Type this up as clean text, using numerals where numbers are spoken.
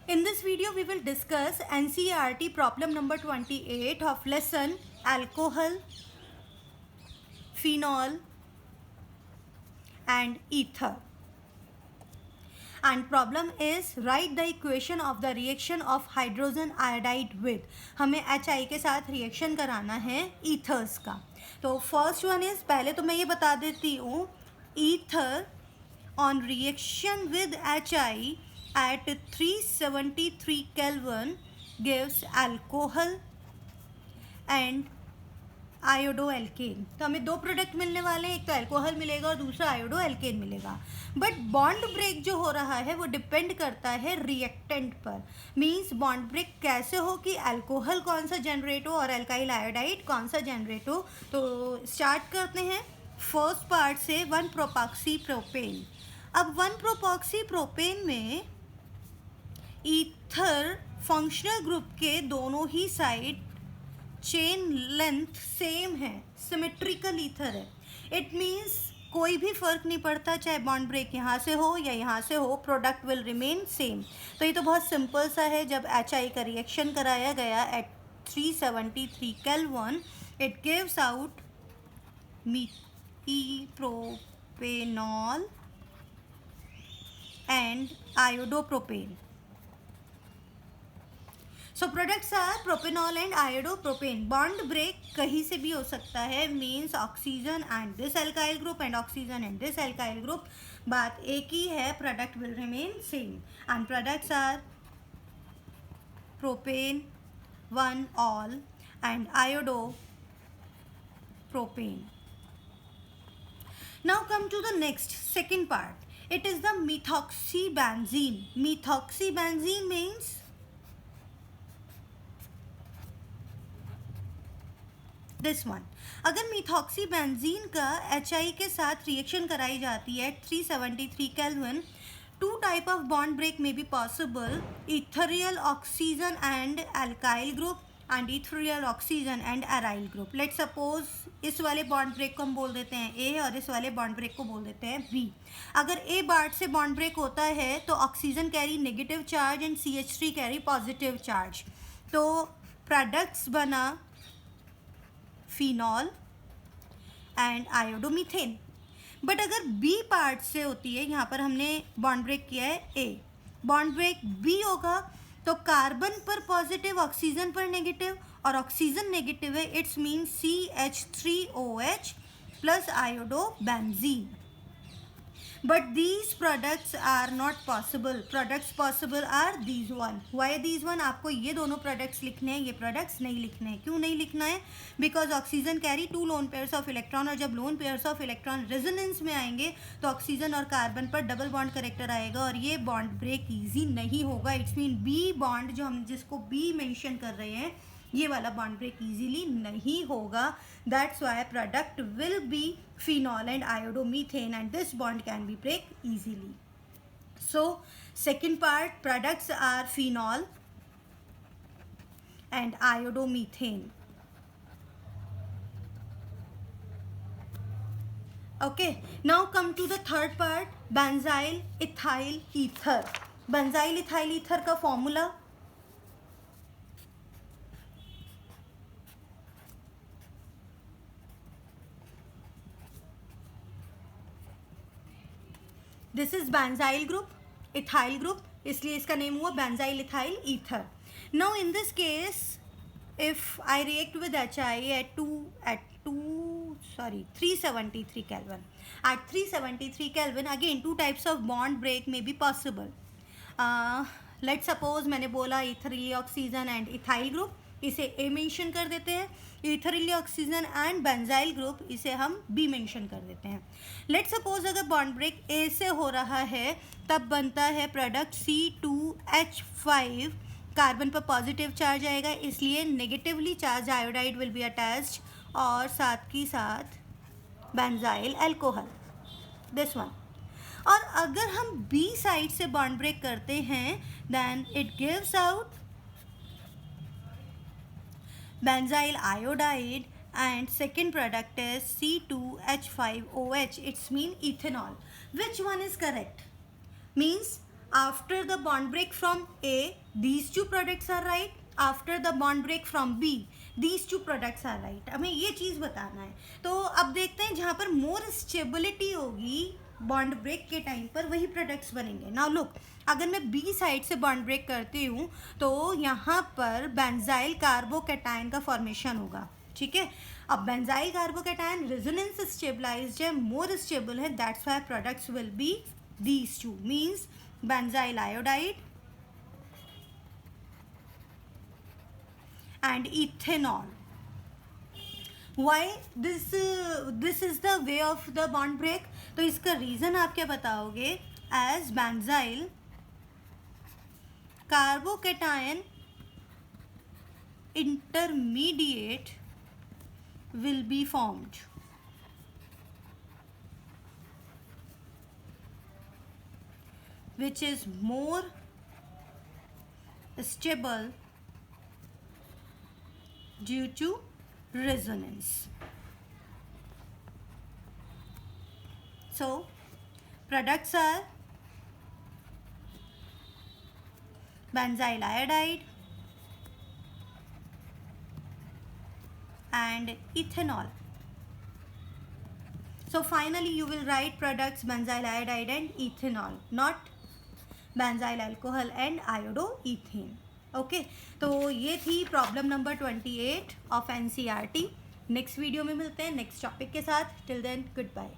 In this video, we will discuss NCERT problem number 28 of lesson alcohol, phenol and ether. And problem is write the equation of the reaction of hydrogen iodide with. हमें HI के साथ reaction कराना है ethers का. तो first one is, पहले तो मैं ये बता देती हूँ, ether on reaction with HI at 373 Kelvin gives alcohol and iodo alkane. तो हमें दो प्रोडक्ट मिलने वाले हैं, एक तो अल्कोहल मिलेगा और दूसरा आयोडो एल्केन मिलेगा. बट बॉन्ड ब्रेक जो हो रहा है वो डिपेंड करता है रिएक्टेंट पर. मींस बॉन्ड ब्रेक कैसे हो कि अल्कोहल कौन सा जनरेट हो और अल्काइल आयोडाइड कौन सा जनरेट हो. तो स्टार्ट करते हैं फर्स्ट पार्ट से. 1 प्रोपॉक्सी प्रोपेन. अब 1 प्रोपॉक्सी प्रोपेन में ईथर फंक्शनल ग्रुप के दोनों ही साइड चेन लेंथ सेम है, सिमेट्रिकल ईथर है. इट मीन्स कोई भी फर्क नहीं पड़ता चाहे बॉन्ड ब्रेक यहाँ से हो या यहाँ से हो, प्रोडक्ट विल रिमेन सेम. तो ये तो बहुत सिंपल सा है. जब HI का रिएक्शन कराया गया at 373 kelvin, it gives out propanol and iodopropane. So products are propanol and iodopropane. Bond break कहीं से भी हो सकता है, means oxygen and this alkyl group and oxygen and this alkyl group. बात एक ही है, product will remain same. And products are propane 1 ol and iodopropane. Now come to the next second part. It is the methoxybenzene. Methoxybenzene means this one. अगर मिथॉक्सीबेंजीन का HI के साथ reaction कराई जाती है 373 kelvin, 2 type of bond break में be possible. Ethereal oxygen and alkyl group and ethereal oxygen and aryl group. Let suppose इस वाले बॉन्ड ब्रेक को हम बोल देते हैं A और इस वाले बॉन्ड ब्रेक को बोल देते हैं B. अगर A बार्ट से बॉन्ड ब्रेक होता है तो oxygen carry negative charge and CH3 carry positive charge. तो प्रोडक्ट्स बना फिनॉल एंड आयोडोमीथेन. बट अगर B पार्ट से होती है, यहाँ पर हमने बॉन्ड ब्रेक किया है A, बॉन्ड ब्रेक B होगा तो कार्बन पर पॉजिटिव, ऑक्सीजन पर नेगेटिव, और ऑक्सीजन नेगेटिव है, it's mean CH3OH plus iodobenzene. But these products are not possible. Products possible are these one. Why these one? आपको ये दोनों products लिखने हैं, ये products नहीं लिखने हैं. क्यों नहीं लिखना है? Because oxygen carry 2 lone pairs of electron, और जब lone pairs of electron resonance में आएंगे तो ऑक्सीजन और कार्बन पर डबल बॉन्ड करेक्टर आएगा और ये बॉन्ड ब्रेक ईजी नहीं होगा. इट्स मीन B बॉन्ड जो हम जिसको B मेंशन कर रहे हैं, ये वाला बॉन्ड ब्रेक इजीली नहीं होगा. That's why product will be phenol and iodomethane and this bond can be break easily. So second part, products are phenol and iodomethane. Okay, now come to the third part, benzyl ethyl ether. Benzyl ethyl ether का formula this is benzyl group, ethyl group, इसलिए इसका name हुआ बेंजाइल ethyl ईथर. Now in this case if I react with HI at 373 Kelvin. At 373 Kelvin, again 2 types of bond break may be possible. Let's suppose मैंने बोला इथेरिल oxygen and ethyl group, इसे A mention कर देते हैं. इथेरिल oxygen and benzyl group, इसे हम B mention कर देते हैं. लेट सपोज अगर बॉन्ड ब्रेक A से हो रहा है तब बनता है प्रोडक्ट C2H5. कार्बन पर पॉजिटिव चार्ज आएगा, इसलिए negatively charge iodide will be attached और साथ की साथ बेंजाइल अल्कोहल, दिस वन. और अगर हम B साइड से बॉन्ड ब्रेक करते हैं then it gives out benzyl iodide and second product is C2H5OH. It's mean ethanol. Which one is correct? Means after the bond break from A, these two products are right. After the bond break from B, these two products are right. हमें ये चीज़ बताना है. तो अब देखते हैं जहाँ पर मोर स्टेबिलिटी होगी बॉन्ड ब्रेक के टाइम पर वही प्रोडक्ट्स बनेंगे. नाउ लुक, अगर मैं बी साइड से बॉन्ड ब्रेक करती हूँ तो यहाँ पर बेंजाइल कार्बोकैटायन का फॉर्मेशन होगा. ठीक है. अब बेंजाइल कार्बोकैटायन रेजोनेंस स्टेबलाइज्ड है, मोर स्टेबल है, that's why products will be these two, means benzyl iodide and ethanol. Why this is the way of the bond break? तो इसका रीजन आप क्या बताओगे? As benzyl carbocation intermediate will be formed. Which is more stable due to resonance. So products are benzyl iodide and ethanol. So finally you will write products benzyl iodide and ethanol, not benzyl alcohol and iodoethane. Okay, तो ये थी problem number 28 of NCERT. Next video में मिलते हैं next topic के साथ. Till then good bye.